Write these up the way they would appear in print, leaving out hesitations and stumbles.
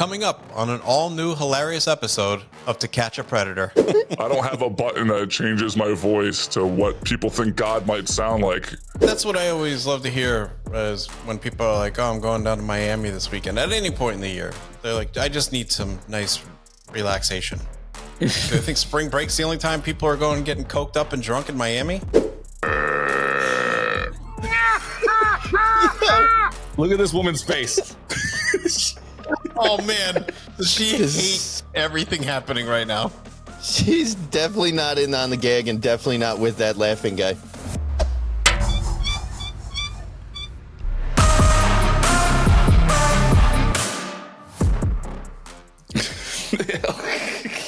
Coming up on an all-new hilarious episode of To Catch a Predator. I don't have a button that changes my voice to what people think God might sound like. That's what I always love to hear, is when people are like, oh, I'm going down to Miami this weekend. At any point in the year, they're like, I just need some nice relaxation. Do you think spring break's the only time people are going and getting coked up and drunk in Miami? Look at this woman's face. Oh, man. Does she hate everything happening right now? She's definitely not in on the gag and definitely not with that laughing guy.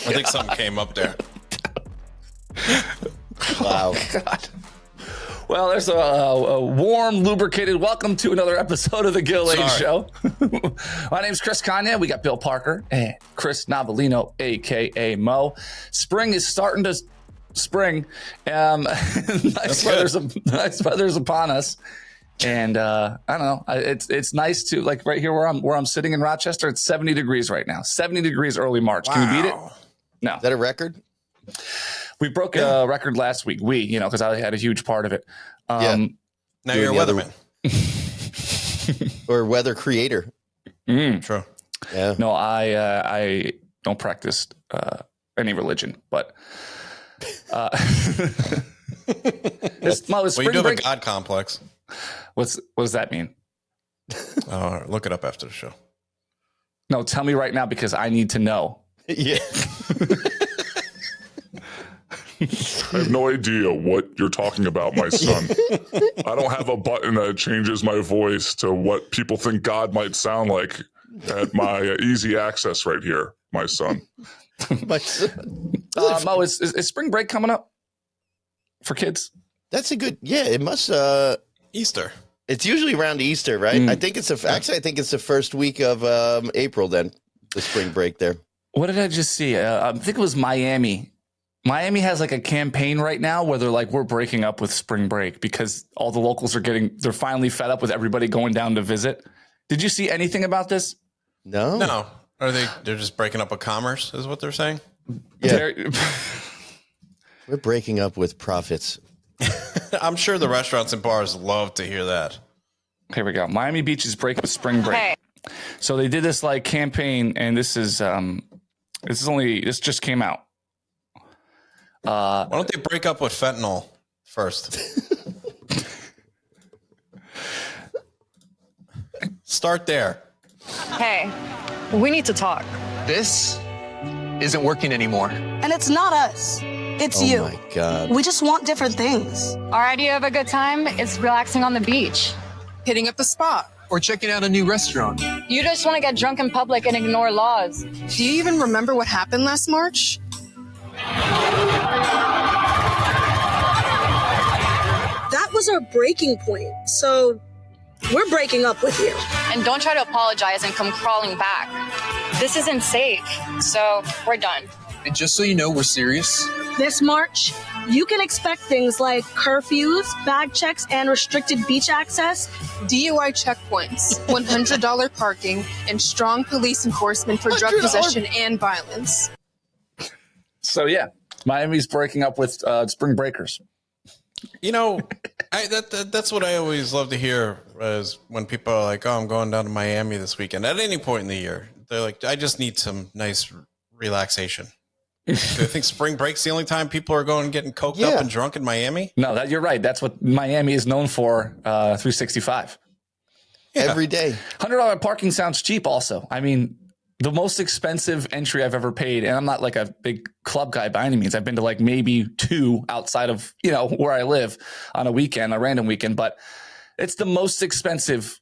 I think something came up there. Wow. God. Well, there's a warm, lubricated welcome to another episode of the Gill Show. My name's Chris Kanye. We got Bill Parker and Chris Novelino, a.k.a. Mo. Spring is starting to spring. Nice weather's upon us. And I don't know. It's nice to, like, right here where I'm sitting in Rochester. It's 70 degrees right now. 70 degrees early March. Wow. Can you beat it? No. Is that a record? We broke a record last week. Because I had a huge part of it. Now you're a weatherman. Or weather creator. True. Yeah. No, I don't practice any religion, but it's Well, you do have break. a God complex. What does that mean? Look it up after the show. No, tell me right now because I need to know. Yeah. I have no idea what you're talking about, my son. I don't have a button that changes my voice to what people think God might sound like at my easy access right here, my son. My son. Mo, is spring break coming up for kids? That's a good, it must, Easter. it's usually around Easter, right? I think it's I think it's the first week of April then, the spring break there. What did I just see? I think it was Miami. Miami has like a campaign right now where they're like, we're breaking up with spring break because all the locals they're finally fed up with everybody going down to visit. Did you see anything about this? No. No. They're just breaking up with commerce, is what they're saying? Yeah. We're breaking up with profits. I'm sure the restaurants and bars love to hear that. Here we go. Miami Beach is breaking up with spring break. Hey. So they did this like campaign, and this just came out. Why don't they break up with fentanyl first? Start there. Hey, we need to talk. This isn't working anymore. And it's not us. It's you. Oh, my God. We just want different things. Our idea of a good time is relaxing on the beach. Hitting up the spot or checking out a new restaurant. You just want to get drunk in public and ignore laws. Do you even remember what happened last March? That was our breaking point. So we're breaking up with you. And don't try to apologize and come crawling back. This isn't safe, so we're done. And just so you know, we're serious. This March, you can expect things like curfews, bag checks, and restricted beach access. DUI checkpoints, $100 parking, and strong police enforcement for drug possession and violence. So yeah, Miami's breaking up with spring breakers. You know, that's what I always love to hear, is when people are like, oh, I'm going down to Miami this weekend. At any point in the year, they're like, I just need some nice relaxation. Do you think spring break's the only time people are going and getting coked up and drunk in Miami? No, you're right. That's what Miami is known for, 365. Yeah. Every day. $100 parking sounds cheap also. I mean, the most expensive entry I've ever paid, and I'm not like a big club guy by any means. I've been to like maybe 2 outside of, where I live on a random weekend, but it's the most expensive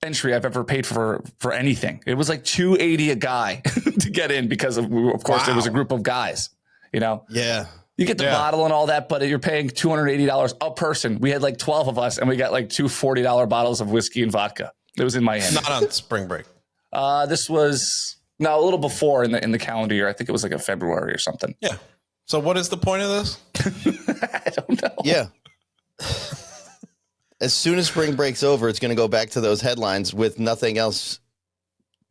entry I've ever paid for anything. It was like $280 a guy to get in because of course, It was a group of guys, Yeah. You get the bottle and all that, but you're paying $280 a person. We had like 12 of us and we got like 2 $40 bottles of whiskey and vodka. It was in Miami. Not on spring break. This was a little before in the calendar year. I think it was like a February or something. Yeah. So what is the point of this? I don't know. Yeah. As soon as spring break's over, it's going to go back to those headlines with nothing else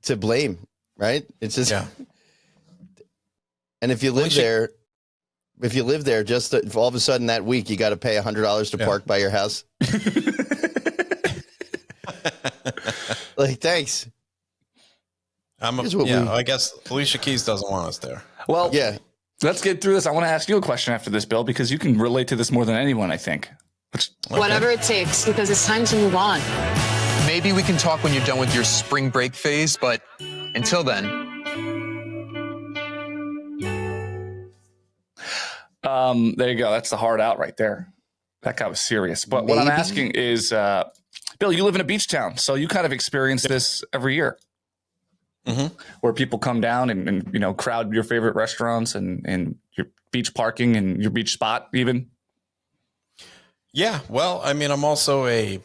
to blame. right? It's just, Yeah. and if you live there, just all of a sudden that week, you got to pay $100 to park by your house. Like, thanks. I guess Alicia Keys doesn't want us there. Well, Yeah. let's get through this. I want to ask you a question after this, Bill, because you can relate to this more than anyone, I think. Whatever it takes, because it's time to move on. Maybe we can talk when you're done with your spring break phase, but until then, There you go. That's the hard out right there. That guy was serious. But what I'm asking is, Bill, you live in a beach town, so you kind of experience this every year, where people come down and crowd your favorite restaurants and your beach parking and your beach spot even. Yeah. Well, I mean, I'm also a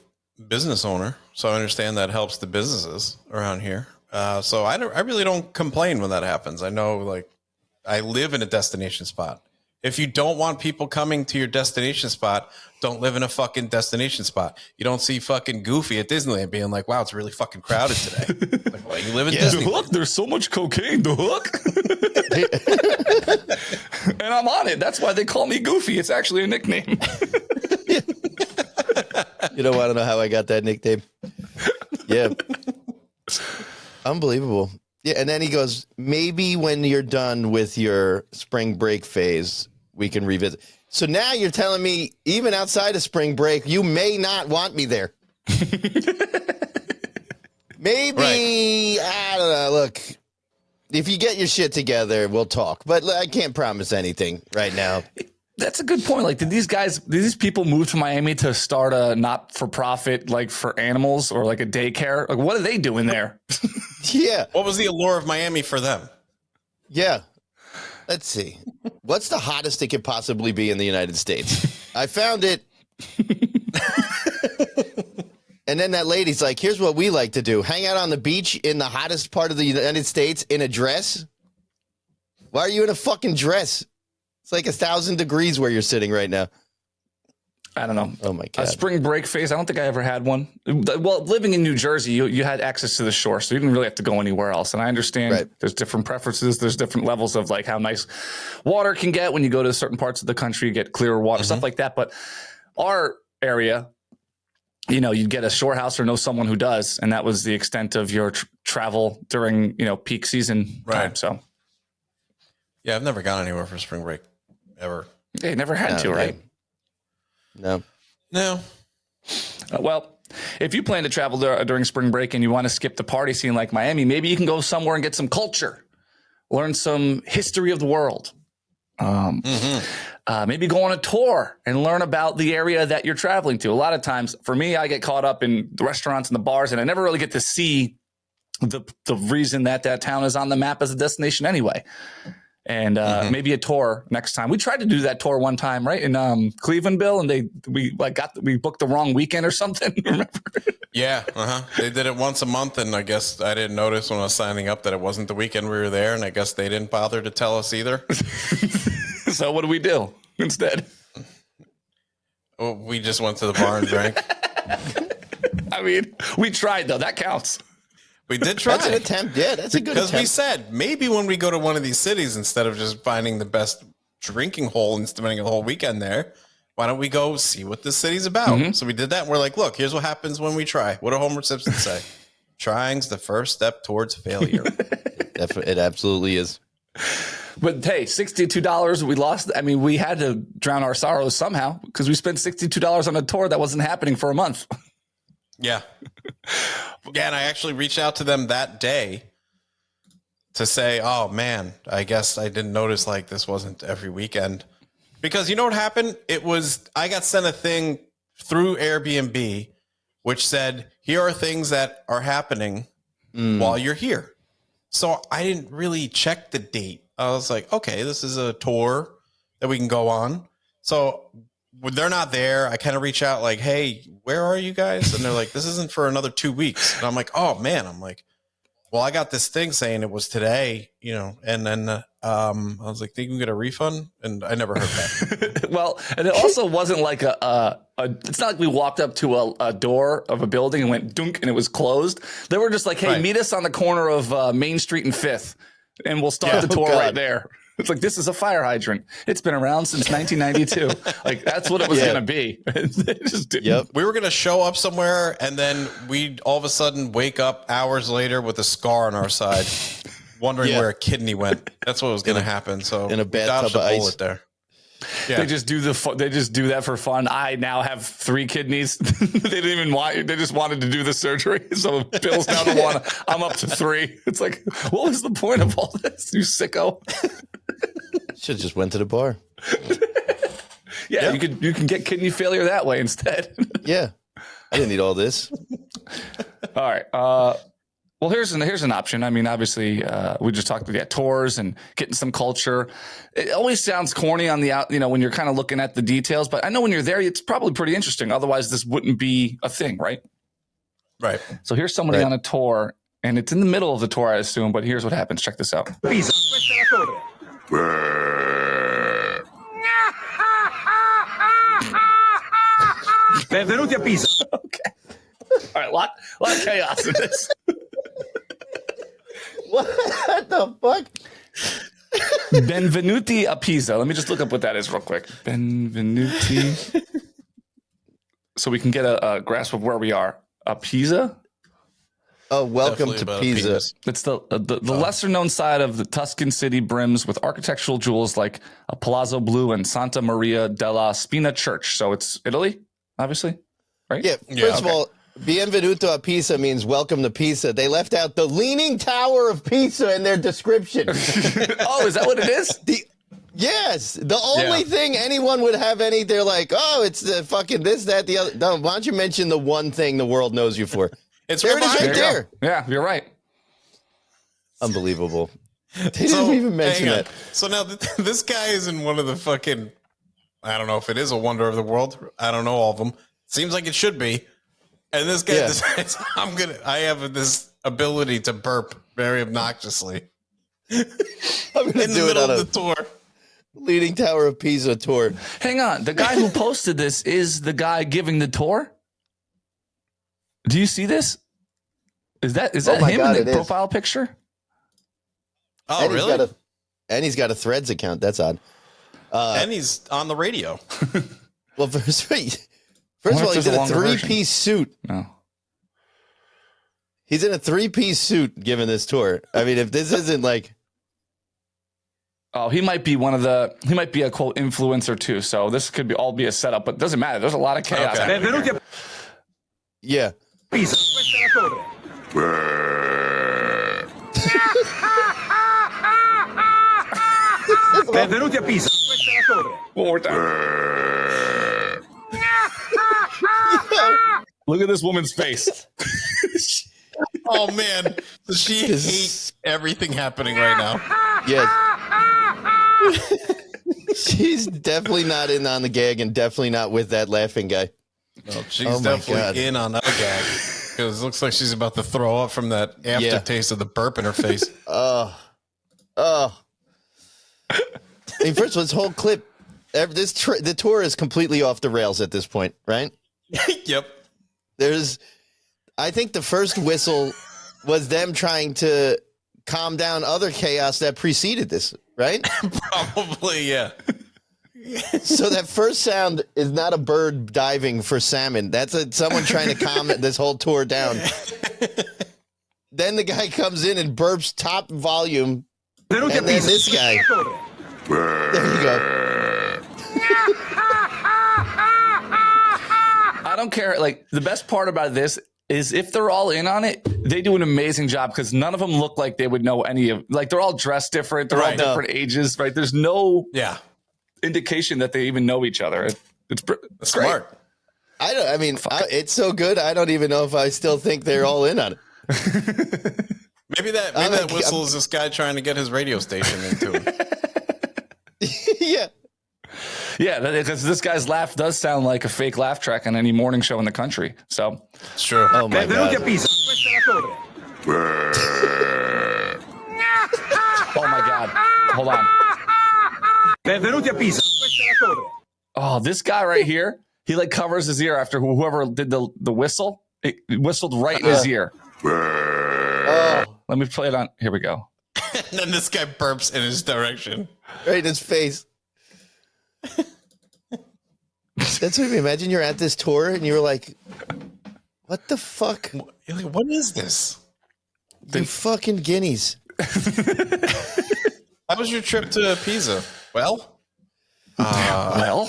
business owner, so I understand that helps the businesses around here. So I really don't complain when that happens. I know, like, I live in a destination spot. If you don't want people coming to your destination spot, don't live in a fucking destination spot. You don't see fucking Goofy at Disneyland being like, wow, it's really fucking crowded today. Like, well, you live in Disneyland. The Hook, there's so much cocaine. The Hook. And I'm on it. That's why they call me Goofy. It's actually a nickname. You don't want to know how I got that nickname. Yeah. Unbelievable. Yeah, and then he goes, maybe when you're done with your spring break phase, we can revisit. So now you're telling me, even outside of spring break, you may not want me there. Maybe, I don't know. Look, if you get your shit together, we'll talk. But I can't promise anything right now. That's a good point. Like, did these people move to Miami to start a not-for-profit, like, for animals or like a daycare? Like, what are they doing there? Yeah. What was the allure of Miami for them? Yeah. Let's see. What's the hottest it could possibly be in the United States? I found it. And then that lady's like, here's what we like to do. Hang out on the beach in the hottest part of the United States in a dress. Why are you in a fucking dress? It's like 1,000 degrees where you're sitting right now. I don't know. Oh, my God. A spring break phase. I don't think I ever had one. Well, living in New Jersey, you had access to the shore, so you didn't really have to go anywhere else. And I understand there's different preferences. There's different levels of like how nice water can get when you go to certain parts of the country, you get clearer water, stuff like that. But our area, you'd get a shore house or know someone who does. And that was the extent of your travel during, peak season time. So, yeah, I've never gone anywhere for spring break ever. Yeah, you never had to, right? No. Well, if you plan to travel during spring break and you want to skip the party scene like Miami, maybe you can go somewhere and get some culture, learn some history of the world. Maybe go on a tour and learn about the area that you're traveling to. A lot of times, for me, I get caught up in the restaurants and the bars, and I never really get to see the reason that town is on the map as a destination anyway. And maybe a tour next time. We tried to do that tour one time, right, in Cleveland, Bill, and we booked the wrong weekend or something. Remember? Yeah, They did it once a month, and I guess I didn't notice when I was signing up that it wasn't the weekend we were there, and I guess they didn't bother to tell us either. So what do we do instead? Well, we just went to the bar and drank. I mean, we tried though. That counts. We did try. That's an attempt. Yeah, that's a good attempt. Because we said, maybe when we go to one of these cities, instead of just finding the best drinking hole and spending a whole weekend there, why don't we go see what this city's about? So we did that. And we're like, look, here's what happens when we try. What do Homer Simpson say? Trying's the first step towards failure. It absolutely is. But hey, $62 we lost. I mean, we had to drown our sorrows somehow because we spent $62 on a tour that wasn't happening for a month. Yeah. Yeah, and I actually reached out to them that day to say, oh, man, I guess I didn't notice like this wasn't every weekend. Because you know what happened? I got sent a thing through Airbnb which said, here are things that are happening while you're here. So I didn't really check the date. I was like, okay, this is a tour that we can go on. So when they're not there, I kind of reach out like, hey, where are you guys? And they're like, this isn't for another 2 weeks. And I'm like, oh, man. I'm like, well, I got this thing saying it was today, and then I was like, think we get a refund? And I never heard back. Well, and it also wasn't like it's not like we walked up to a door of a building and went dunk and it was closed. They were just like, hey, meet us on the corner of Main Street and 5th and we'll start the tour right there. It's like, this is a fire hydrant. It's been around since 1992. Like, that's what it was going to be. We were going to show up somewhere, and then we'd all of a sudden wake up hours later with a scar on our side, wondering where a kidney went. That's what was going to happen. So in a bathtub of ice there. Yeah. They just do that for fun. I now have 3 kidneys. They didn't even want. They just wanted to do the surgery. So Bill's down to 1. I'm up to 3. It's like, what was the point of all this? You sicko. Should have just went to the bar. Yeah, you can get kidney failure that way instead. Yeah, I didn't need all this. All right. Well, here's an option. I mean, obviously, we just talked about tours and getting some culture. It always sounds corny on the out, when you're kind of looking at the details. But I know when you're there, it's probably pretty interesting. Otherwise, this wouldn't be a thing, right? Right. So here's somebody on a tour, and it's in the middle of the tour, I assume. But here's what happens. Check this out. Benvenuti a Pisa. Okay. All right, lot of chaos in this. What the fuck? Benvenuti a Pisa. Let me just look up what that is real quick. Benvenuti. So we can get a grasp of where we are. A Pisa? Oh, welcome to Pisa. It's the lesser known side of the Tuscan city brims with architectural jewels like a Palazzo Blu and Santa Maria della Spina Church. So it's Italy, obviously, right? Yeah. First of all, Benvenuto a Pisa means welcome to Pisa. They left out the Leaning Tower of Pisa in their description. Oh, is that what it is? Yes. The only thing anyone would have they're like, oh, it's the fucking this, that, the other. No, why don't you mention the one thing the world knows you for? It's there it is right there. Yeah, you're right. Unbelievable. They didn't even mention that. So now this guy is in one of the fucking, I don't know if it is a wonder of the world. I don't know all of them. Seems like it should be. And this guy decides, I have this ability to burp very obnoxiously. I'm going to do it on the tour. Leaning Tower of Pisa tour. Hang on. The guy who posted this is the guy giving the tour? Do you see this? Is that him in the profile picture? Oh, really? He's got a Threads account. That's odd. And he's on the radio. Well, first of all, he's in a 3-piece suit. No. He's in a 3-piece suit giving this tour. I mean, if this isn't like... Oh, he might be he might be a quote influencer too. So this could all be a setup, but it doesn't matter. There's a lot of chaos. Okay. Yeah. Pisa. Benvenuti a Pisa. One more time. Look at this woman's face. Oh man, she hates everything happening right now. Yes. She's definitely not in on the gag and definitely not with that laughing guy. No, she's definitely in on that gag because it looks like she's about to throw up from that aftertaste of the burp in her face. I mean, first of all, this whole clip, the tour is completely off the rails at this point, right? Yep. I think the first whistle was them trying to calm down other chaos that preceded this, right? Probably, yeah. So that first sound is not a bird diving for salmon. That's someone trying to calm this whole tour down. Then the guy comes in and burps top volume. And then this guy. There you go. I don't care. Like, the best part about this is if they're all in on it, they do an amazing job because none of them look like they would know any of, like, they're all dressed different. They're all different ages, right? There's no indication that they even know each other. It's smart. It's so good. I don't even know if I still think they're all in on it. Maybe that whistle is this guy trying to get his radio station into him. Yeah, because this guy's laugh does sound like a fake laugh track on any morning show in the country. So it's true. Oh my God. hold on. Benvenuti a Pisa. Questa è la torre. Oh, this guy right here, he like covers his ear after whoever did the whistle. It whistled right in his ear. Oh, Let me play it on. Here we go. And then this guy burps in his direction. right in his face. That's what I mean. Imagine you're at this tour and you're like, what the fuck? You're like, what is this? You fucking guineas. How was your trip to Pisa? Well, Well,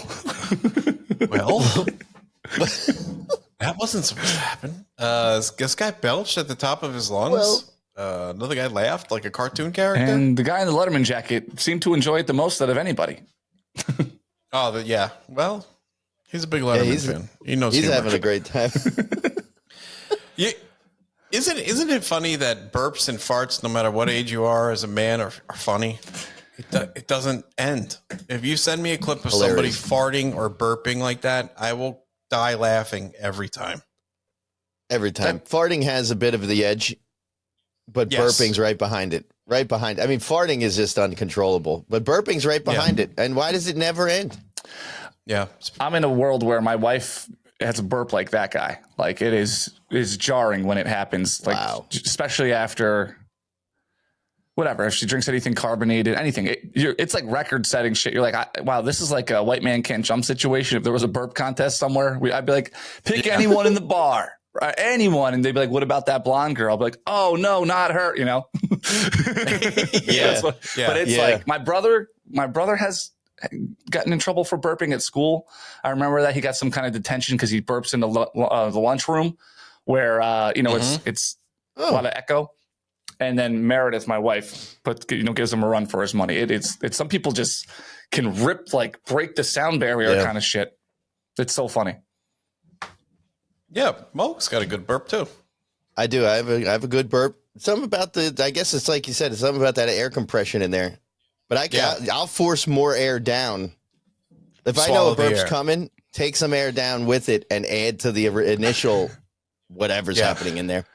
that wasn't supposed to happen. This guy belched at the top of his lungs. Another guy laughed like a cartoon character. and the guy in the Letterman jacket seemed to enjoy it the most out of anybody. Yeah. Well, he's a big Letterman fan. He knows He's humor. having a great time. Yeah. Isn't it funny that burps and farts, no matter what age you are as a man, are funny? It doesn't end. If you send me a clip of somebody farting or burping like that, I will die laughing every time. Every time. Farting has a bit of the edge, but Yes. burping's right behind it. Right behind. I mean, farting is just uncontrollable, but burping's right behind it. And why does it never end? Yeah. I'm in a world where my wife has a burp like that guy. Like it is jarring when it happens. Like especially after whatever, if she drinks anything carbonated, anything, it's like record setting shit. You're like, wow, this is like a white man can't jump situation. If there was a burp contest somewhere, I'd be like, pick anyone in the bar, right? Anyone. And they'd be like, what about that blonde girl? I'd be like, oh no, not her, you know? But it's like my brother has gotten in trouble for burping at school. I remember that he got some kind of detention because he burps in the lunchroom where, it's a lot of echo. And then Meredith, my wife, gives him a run for his money. It's some people just can break the sound barrier kind of shit. It's so funny. Yeah, Mo's got a good burp too. I do. I have a good burp. Something about I guess it's like you said, it's something about that air compression in there. But I'll force more air down. If I know a burp's coming, take some air down with it and add to the initial whatever's happening in there.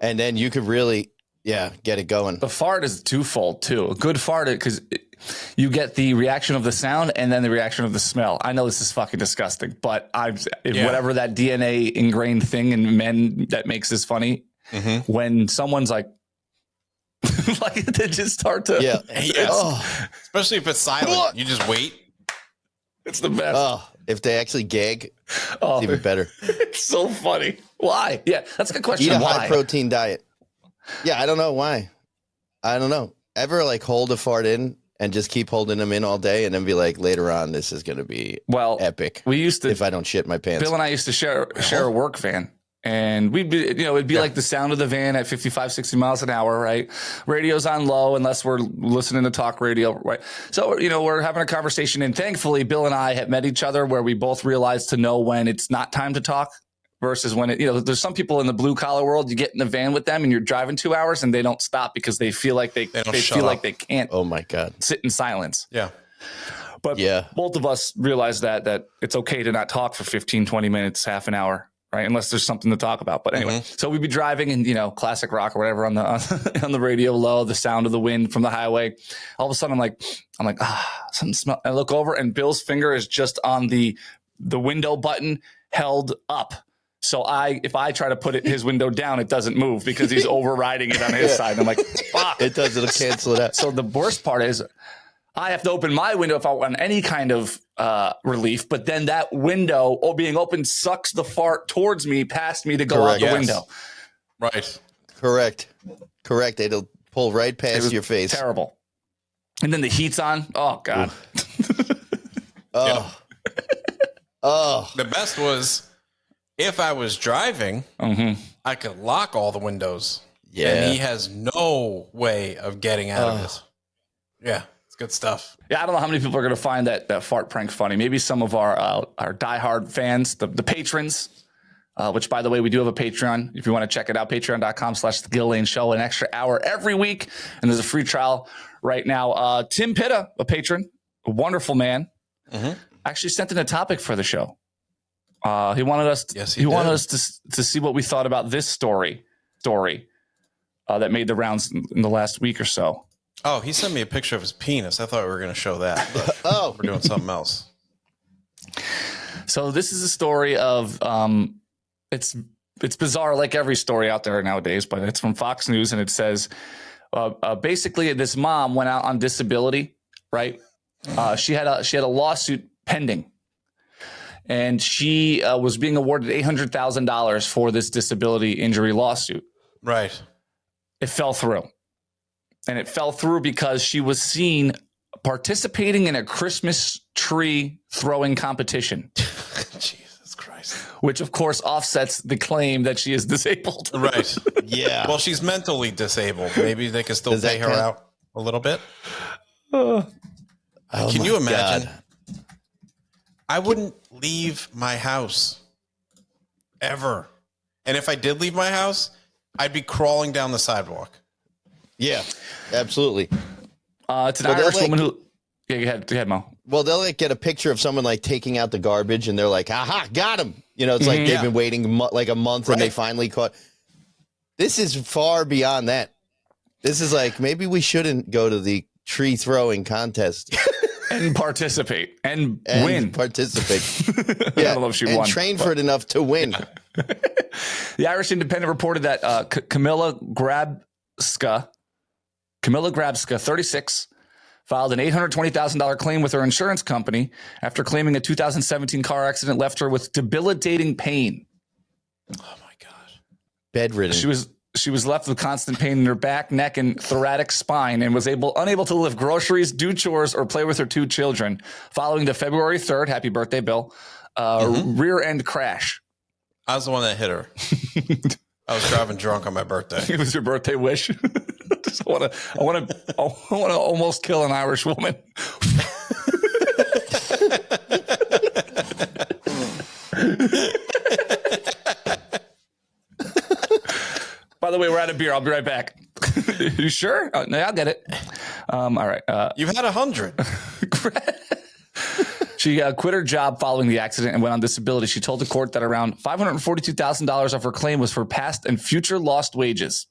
And then you could really, get it going. The fart is twofold too. A good fart, because you get the reaction of the sound and then the reaction of the smell. I know this is fucking disgusting, but whatever that DNA ingrained thing in men that makes this funny, when someone's like they just start to, especially if it's silent, you just wait. It's the best. Oh, if they actually gag, it's even better. It's so funny. Why? Yeah, that's a good question. Eat a Why? high protein diet. Yeah, I don't know why. I don't know. Ever hold a fart in and just keep holding them in all day and then be like, later on, this is going to be epic. We used to, if I don't shit my pants. Bill and I used to share a work van. And we'd be, it'd be like the sound of the van at 55, 60 miles an hour, right? Radio's on low unless we're listening to talk radio, right? So, we're having a conversation, and thankfully Bill and I have met each other where we both realize to know when it's not time to talk versus when there's some people in the blue collar world, you get in the van with them and you're driving 2 hours and they don't stop because they feel like they feel like they can't. Oh my God. Sit in silence. Yeah. But both of us realize that it's okay to not talk for 15, 20 minutes, half an hour. Right, unless there's something to talk about. But anyway, so we'd be driving and classic rock or whatever on the radio low, the sound of the wind from the highway. All of a sudden, I'm like, something smells. I look over and Bill's finger is just on the window button held up. So if I try to put his window down, it doesn't move because he's overriding it on his side. And I'm like, fuck. It does. It'll cancel it out. So the worst part is I have to open my window if I want any kind of relief, but then that window being open sucks the fart towards me, past me to go out the window. Right. Correct. It'll pull right past your face. Terrible. And then the heat's on. Oh, God. Oh. The best was if I was driving, I could lock all the windows. Yeah. And he has no way of getting out of this. Yeah. Good stuff. Yeah, I don't know how many people are going to find that fart prank funny. Maybe some of our diehard fans, the patrons, which, by the way, we do have a Patreon. If you want to check it out, patreon.com/The Gill Lane Show, an extra hour every week. And there's a free trial right now. Tim Pitta, a patron, a wonderful man, actually sent in a topic for the show. He wanted us wanted us to see what we thought about this story that made the rounds in the last week or so. Oh, he sent me a picture of his penis. I thought we were going to show that. But Oh, we're doing something else. So this is a story of it's bizarre, like every story out there nowadays, but it's from Fox News, and it says basically this mom went out on disability, right? She had a lawsuit pending, and she was being awarded $800,000 for this disability injury lawsuit. Right. It fell through. And it fell through because she was seen participating in a Christmas tree throwing competition. Jesus Christ. Which, of course, offsets the claim that she is disabled. Right. yeah. Well, she's mentally disabled. Maybe they can still Does pay that her count? out a little bit. Oh Can you my imagine? God. I wouldn't leave my house ever. And if I did leave my house, I'd be crawling down the sidewalk. Yeah, absolutely. It's an Well, they're Irish like- woman who. Yeah, go ahead, Mo. Well, they'll like get a picture of someone like taking out the garbage, and they're like, "Aha, got him!" You know, it's like they've been waiting like a month, and they finally caught. This is far beyond that. This is like maybe we shouldn't go to the tree throwing contest And participate and and win. participate. I don't know if she and won. train for it enough to win. The Irish Independent reported that Camilla Grabska, 36, filed an $820,000 claim with her insurance company after claiming a 2017 car accident left her with debilitating pain. Oh my God. Bedridden. She was left with constant pain in her back, neck, and thoracic spine, and was unable to lift groceries, do chores, or play with her 2 children following the February 3rd, happy birthday, Bill, rear end crash. I was the one that hit her. I was driving drunk on my birthday. It was your birthday wish. I want to almost kill an Irish woman. By the way, we're out of beer. I'll be right back. You sure? No, I'll get it. All right. You've had 100. She quit her job following the accident and went on disability. She told the court that around $542,000 of her claim was for past and future lost wages.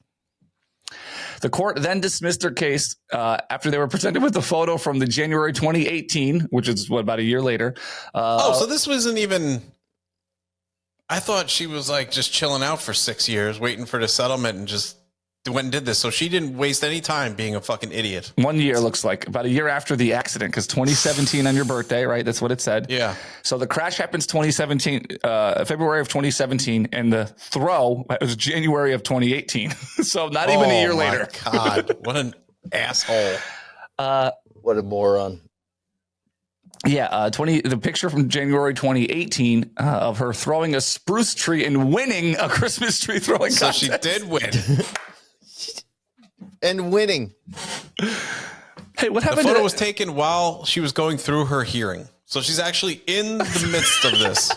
The court then dismissed her case after they were presented with a photo from the January 2018, which is about a year later. So this wasn't even. I thought she was like just chilling out for 6 years, waiting for the settlement, and just went and did this. So she didn't waste any time being a fucking idiot. 1 year looks like, about a year after the accident, because 2017 on your birthday, right? That's what it said. Yeah. So the crash happens February of 2017, and the throw was January of 2018. So not even a year later. God, what an asshole. What a moron. Yeah, the picture from January 2018 of her throwing a spruce tree and winning a Christmas tree throwing So contest. she did win. And winning. Hey, what The happened? photo was taken while she was going through her hearing. So she's actually in the midst of this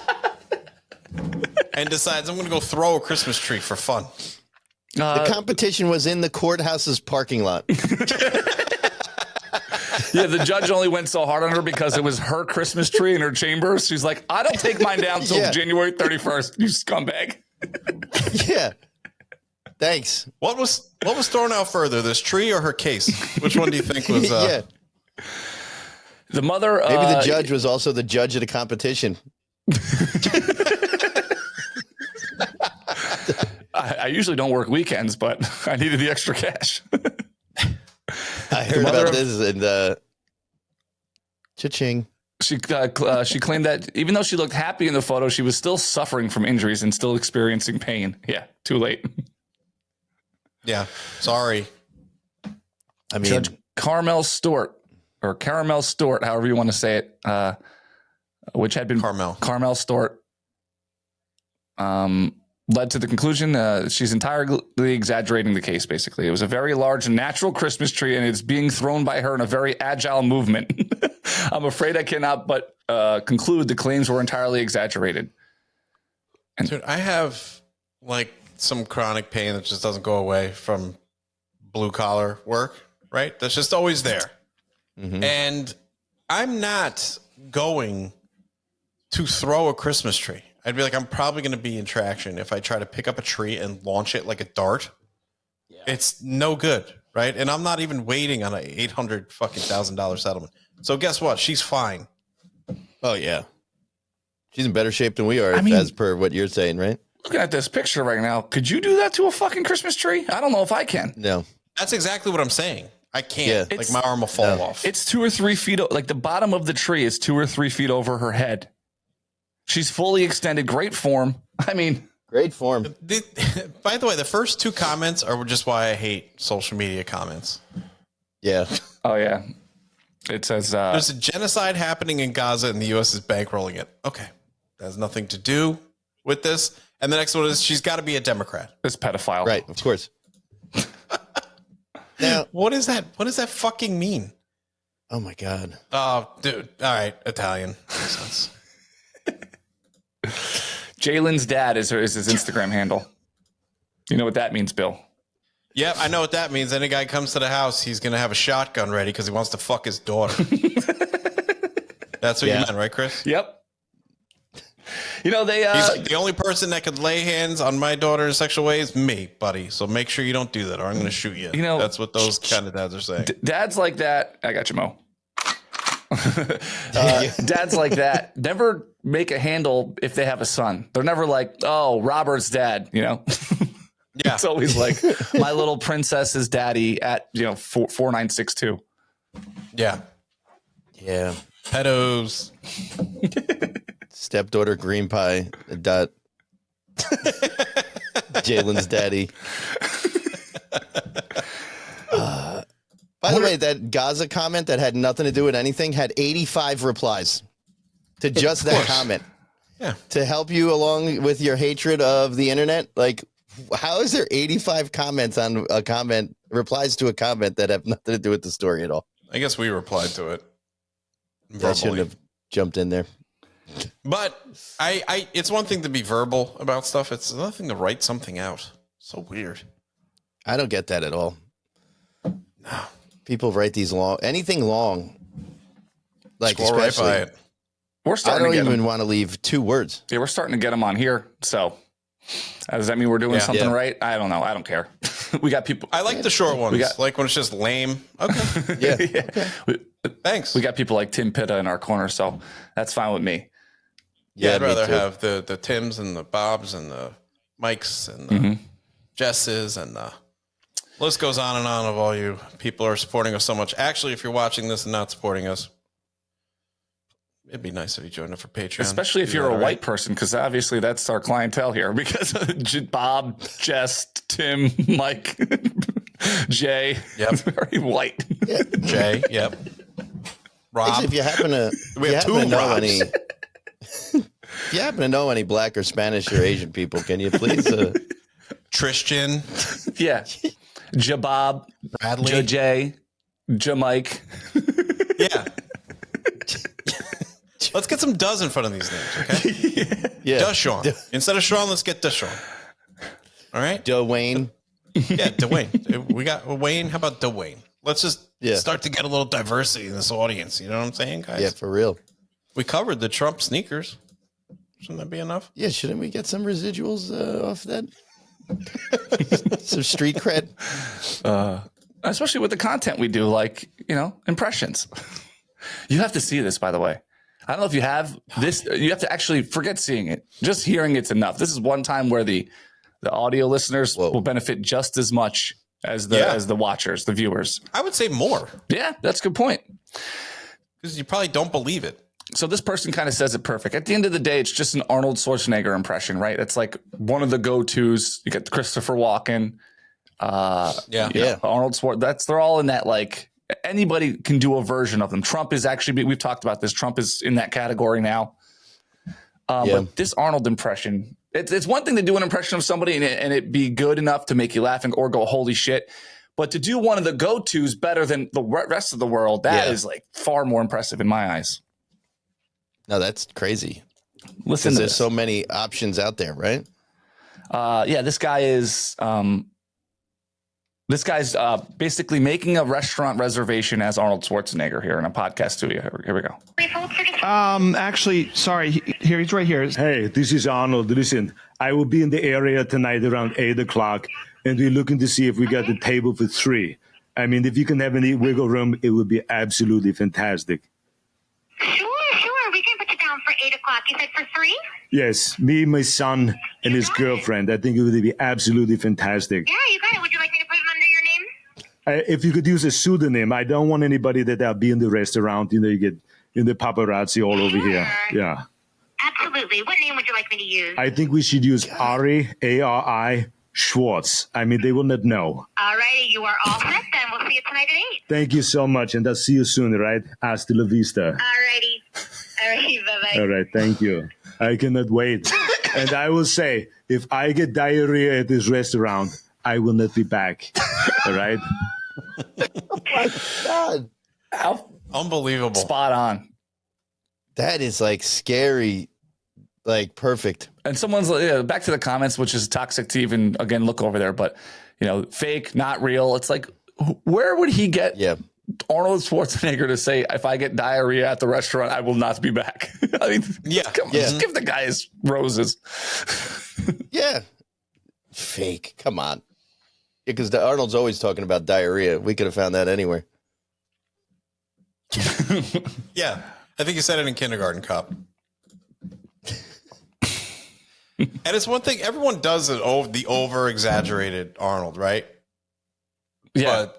and decides, I'm going to go throw a Christmas tree for fun. The competition was in the courthouse's parking lot. Yeah, the judge only went so hard on her because it was her Christmas tree in her chambers. She's like, I don't take mine down until Yeah. January 31st, you scumbag. Yeah. Thanks. What was thrown out further, this tree or her case? Which one do you think was? Yeah. The mother. Maybe the judge was also the judge of the competition. I usually don't work weekends, but I needed the extra cash. I heard about this and cha-ching. She claimed that even though she looked happy in the photo, she was still suffering from injuries and still experiencing pain. Yeah, too late. Yeah, sorry. I mean, Judge Caramel Stewart, however you want to say it, which had been Carmel Stewart, led to the conclusion she's entirely exaggerating the case, basically. It was a very large natural Christmas tree, and it's being thrown by her in a very agile movement. I'm afraid I cannot but conclude the claims were entirely exaggerated. Dude, I have like some chronic pain that just doesn't go away from blue collar work, right? That's just always there. Mm-hmm. And I'm not going to throw a Christmas tree. I'd be like, I'm probably going to be in traction if I try to pick up a tree and launch it like a dart. Yeah. It's no good. right? And I'm not even waiting on a $800,000 settlement. So guess what? She's fine. Oh yeah, she's in better shape than we are, as per what you're saying, right? Looking at this picture right now, could you do that to a fucking Christmas tree? I don't know if I can. No. That's exactly what I'm saying. I can't. Yeah. Like my arm will fall off. It's 2 or 3 feet. Like the bottom of the tree is 2 or 3 feet over her head. She's fully extended. Great form. I mean, great form. By the way, the first 2 comments are just why I hate social media comments. Yeah. Oh yeah. It says there's a genocide happening in Gaza and the U.S. is bankrolling it. Okay, that has nothing to do with this. And the next one is she's got to be a Democrat. This pedophile, right? Of course. Now, what is that? What does that fucking mean? Oh my god. Oh, dude. All right, Italian. Makes sense. Jalen's dad is his Instagram handle. You know what that means, Bill? Yep, I know what that means. Any guy comes to the house, he's going to have a shotgun ready because he wants to fuck his daughter. That's what you meant, right, Chris? Yep. You know, he's like, the only person that could lay hands on my daughter in sexual way is me, buddy. So make sure you don't do that or I'm going to shoot you. You know, that's what those kind of dads are saying. Dads like that. I got you, Mo. Dads like that never make a handle if they have a son. They're never like, oh, Robert's dad, you know? Yeah. It's always like my little princess's daddy at, 4962. Yeah. Yeah. Pedos. Stepdaughter green pie. Jalen's daddy. By the way, that Gaza comment that had nothing to do with anything had 85 replies to just that comment. Yeah. To help you along with your hatred of the internet. Like, how is there 85 comments on a comment, replies to a comment that have nothing to do with the story at all? I guess we replied to it. I shouldn't have jumped in there. But it's one thing to be verbal about stuff. It's another thing to write something out. So weird. I don't get that at all. No. People write these anything long. Like, scroll especially, right by it. We're starting I don't even want to leave 2 words. Yeah, we're starting to get them on here. So does that mean we're doing something right? I don't know. I don't care. We got people. I like the short ones. Like when it's just lame. Okay. Yeah. Okay. Thanks. We got people like Tim Pitta in our corner, so that's fine with me. Yeah, I'd rather have the Tims and the Bobs and the Mikes and the Jesses and the list goes on and on of all you people who are supporting us so much. Actually, if you're watching this and not supporting us, it'd be nice if you joined us for Patreon. Especially if you're a white person, because obviously that's our clientele here. Because Bob, Jess, Tim, Mike, Jay. Yep. Very white. Yeah. Jay. Yep. Rob. Actually, if you happen to, if you happen to know any black or Spanish or Asian people, can you please? Tristan. Yeah. Jabob. Bradley. Jay. Jamike. Yeah. Let's get some does in front of these names, okay? Yeah. Deshaun. Instead of Sean, let's get Deshaun. All right? Dwayne. Yeah, Dwayne. We got Wayne. How about Dwayne? Let's just start to get a little diversity in this audience. You know what I'm saying, guys? Yeah, for real. We covered the Trump sneakers. Shouldn't that be enough? Yeah, shouldn't we get some residuals off that? Some street cred. Especially with the content we do, like, impressions. You have to see this, by the way. I don't know if you have this. You have to actually forget seeing it. Just hearing it's enough. This is one time where the audio listeners will benefit just as much as the watchers, the viewers. I would say more. Yeah, that's a good point. Because you probably don't believe it. So this person kind of says it perfect. At the end of the day, it's just an Arnold Schwarzenegger impression, right? That's like one of the go-tos. You get Christopher Walken. Arnold Schwarzenegger. They're all in that, like, anybody can do a version of them. Trump is actually, we've talked about this. Trump is in that category now. But this Arnold impression, it's one thing to do an impression of somebody and it be good enough to make you laugh or go, holy shit. But to do one of the go-tos better than the rest of the world, that is like far more impressive in my eyes. No, that's crazy. Listen, there's so many options out there, right? This guy is basically making a restaurant reservation as Arnold Schwarzenegger here in a podcast studio. Here we go. Actually, sorry. Here, he's right here. Hey, this is Arnold. Listen, I will be in the area tonight around 8 o'clock, and we're looking to see if we got the table for 3. I mean, if you can have any wiggle room, it would be absolutely fantastic. Sure. We can put you down for 8 o'clock. You said for 3? Yes, me, my son, and his girlfriend. I think it would be absolutely fantastic. Yeah, you got it. Would you like me to put him under your name? If you could use a pseudonym, I don't want anybody that'll be in the restaurant. You get in the paparazzi all over here. Yeah. Absolutely. What name would you like me to use? I think we should use Ari, A-R-I, Schwartz. I mean, they will not know. All righty. You are all set then. We'll see you tonight at 8. Thank you so much, and I'll see you soon, right? Hasta la vista. All righty. Bye-bye. All right, thank you. I cannot wait. And I will say, if I get diarrhea at this restaurant, I will not be back. All right? Oh, my God. Unbelievable. Spot on. That is like scary, like perfect. And someone's back to the comments, which is toxic to even, again, look over there. But, fake, not real. It's like, where would he get Arnold Schwarzenegger to say, if I get diarrhea at the restaurant, I will not be back? I mean, come on, just give the guy his roses. Yeah. Fake. Come on. Because Arnold's always talking about diarrhea. We could have found that anywhere. Yeah. I think you said it in Kindergarten Cop. And it's one thing, everyone does it the over-exaggerated Arnold, right? Yeah. But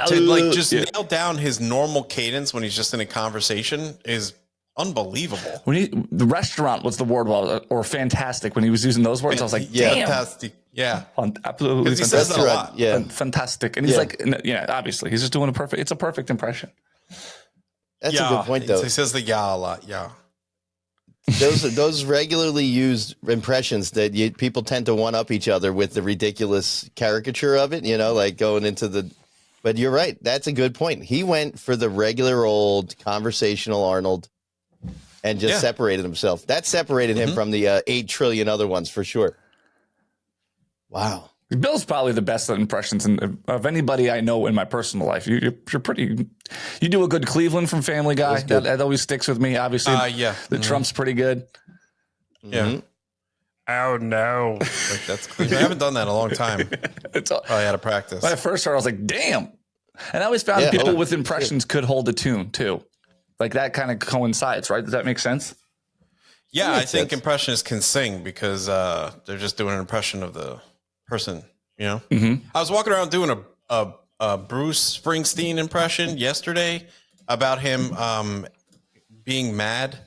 to nail down his normal cadence when he's just in a conversation is unbelievable. The restaurant was the word, or fantastic. When he was using those words, I was like, damn. Fantastic. Yeah. Absolutely. Because he says that a lot. Yeah. Fantastic. And he's like, obviously, he's just doing it's a perfect impression. That's a good point, though. He says the yeah a lot. Yeah. Those regularly used impressions that people tend to one up each other with the ridiculous caricature of it, like going into the. But you're right. That's a good point. He went for the regular old conversational Arnold and just separated himself. That separated him from the 8 trillion other ones for sure. Wow. Bill's probably the best at impressions of anybody I know in my personal life. You're pretty. You do a good Cleveland from Family Guy. That always sticks with me. Obviously, the Trump's pretty good. Yeah. Oh no! Like that's Cleveland. I haven't done that in a long time. Probably out of practice. When I first heard, I was like, "Damn!" And I always found people with impressions could hold a tune too. Like that kind of coincides, right? Does that make sense? Yeah, I think impressionists can sing because they're just doing an impression of the person, I was walking around doing a Bruce Springsteen impression yesterday about him being mad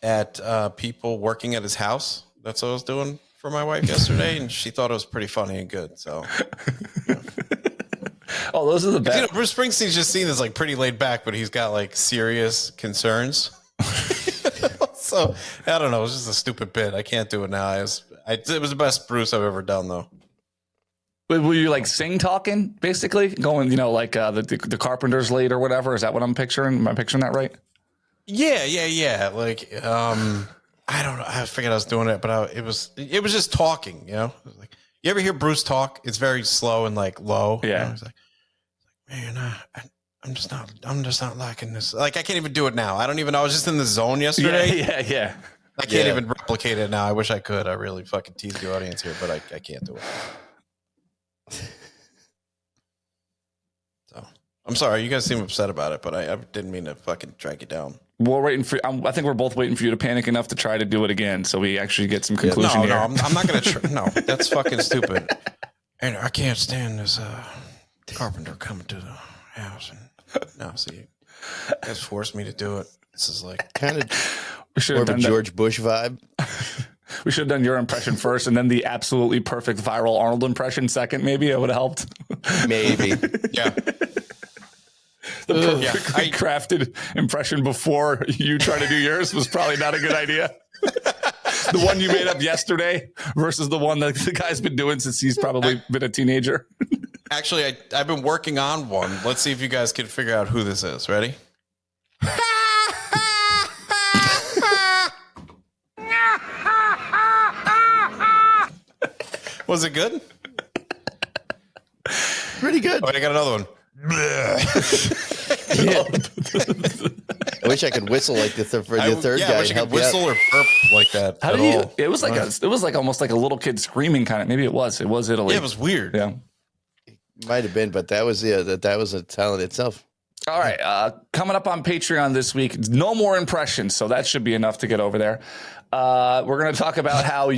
at people working at his house. That's what I was doing for my wife yesterday, and she thought it was pretty funny and good. So, oh, those are the best. Bruce Springsteen's just seen as like pretty laid back, but he's got like serious concerns. So I don't know. It was just a stupid bit. I can't do it now. It was the best Bruce I've ever done, though. Were you like sing talking, basically going, like the Carpenter's Late or whatever? Is that what I'm picturing? Am I picturing that right? Yeah. Like, I don't know. I figured I was doing it, but it was just talking. It was like, you ever hear Bruce talk? It's very slow and like low. Yeah. It's like, man, I'm just not liking this. Like, I can't even do it now. I don't even know. I was just in the zone yesterday. Yeah. I can't even replicate it now. I wish I could. I really fucking teased the audience here, but I can't do it. So I'm sorry. You guys seem upset about it, but I didn't mean to fucking drag you down. We're waiting for. I think we're both waiting for you to panic enough to try to do it again, so we actually get some conclusion here. No, I'm not gonna. No, that's fucking stupid. And I can't stand this carpenter coming to the house and see, that's forced me to do it. This is like kind of more of a George Bush vibe. We should have done your impression first and then the absolutely perfect viral Arnold impression second. Maybe it would have helped. Maybe. Yeah. The perfectly crafted impression before you try to do yours was probably not a good idea. The one you made up yesterday versus the one that the guy's been doing since he's probably been a teenager. Actually, I've been working on one. Let's see if you guys can figure out who this is. Ready? Was it good? Pretty good. Oh, I got another one. I wish I could whistle like this for the third guy. I wish I could whistle or burp like that. How do you? It was like almost like a little kid screaming kind of. Maybe it was Italy. Yeah, it was weird. Yeah. Might have been, but that was a talent itself. All right. Coming up on Patreon this week, no more impressions, so that should be enough to get over there. We're going to talk about how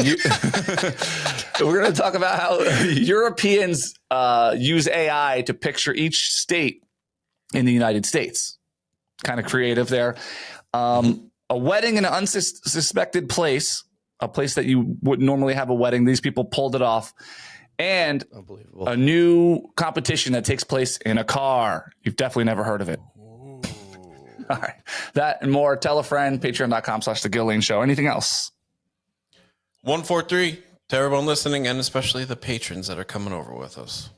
Europeans use AI to picture each state in the United States. Kind of creative there. A wedding in an unsuspected place, a place that you wouldn't normally have a wedding. These people pulled it off. And a new competition that takes place in a car. You've definitely never heard of it. Ooh. All right. That and more. Tell a friend. Patreon.com/The Gill Lane Show. Anything else? 143. To everyone listening, and especially the patrons that are coming over with us.